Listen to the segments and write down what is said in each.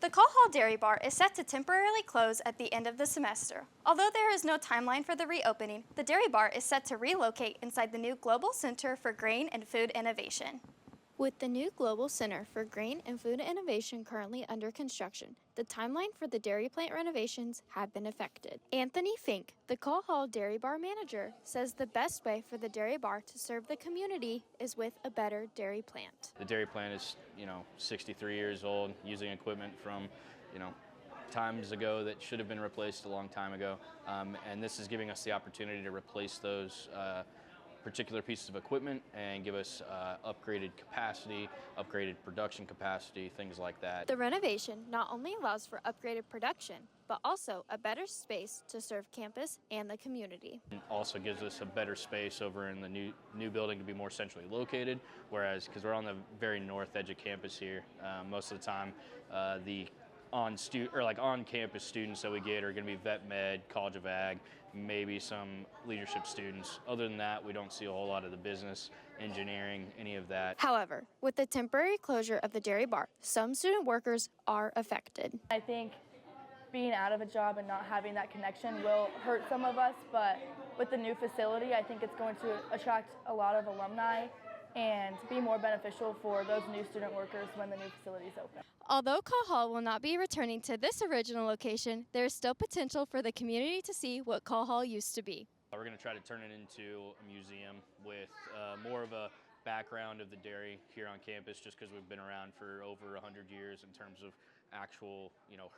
The Call Hall Dairy Bar is set to temporarily close at the end of the semester. Although there is no timeline for the reopening, the dairy bar is set to relocate inside the new Global Center for Grain and Food Innovation. With the new Global Center for Grain and Food Innovation currently under construction, the timeline for the dairy plant renovations have been affected. Anthony Fink, the Call Hall Dairy Bar manager, says the best way for the dairy bar to serve the community is with a better dairy plant. The dairy plant is, 63 years old, using equipment from, times ago that should have been replaced a long time ago. And this is giving us the opportunity to replace those particular pieces of equipment and give us upgraded capacity, upgraded production capacity, things like that. The renovation not only allows for upgraded production, but also a better space to serve campus and the community. It also gives us a better space over in the new building to be more centrally located, whereas because we're on the very north edge of campus here, most of the time the on-campus students that we get are going to be vet med, College of Ag, maybe some leadership students. Other than that, we don't see a whole lot of the business, engineering, any of that. However, with the temporary closure of the dairy bar, some student workers are affected. I think being out of a job and not having that connection will hurt some of us, but with the new facility, I think it's going to attract a lot of alumni and be more beneficial for those new student workers when the new facility is open. Although Call Hall will not be returning to this original location, there is still potential for the community to see what Call Hall used to be. We're going to try to turn it into a museum with more of a background of the dairy here on campus, just because we've been around for over 100 years in terms of actual,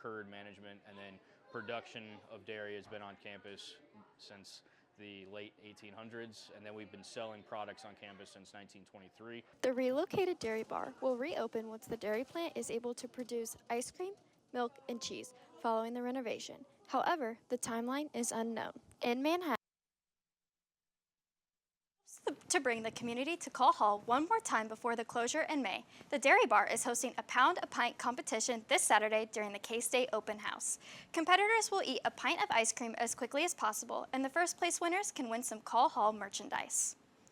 herd management, and then production of dairy has been on campus since the late 1800s, and then we've been selling products on campus since 1923. The relocated dairy bar will reopen once the dairy plant is able to produce ice cream, milk, and cheese following the renovation. However, the timeline is unknown. In Manhattan, to bring the community to Call Hall one more time before the closure in May, the Dairy Bar is hosting a pound a pint competition this Saturday during the K-State Open House. Competitors will eat a pint of ice cream as quickly as possible, and the first place winners can win some Call Hall merchandise.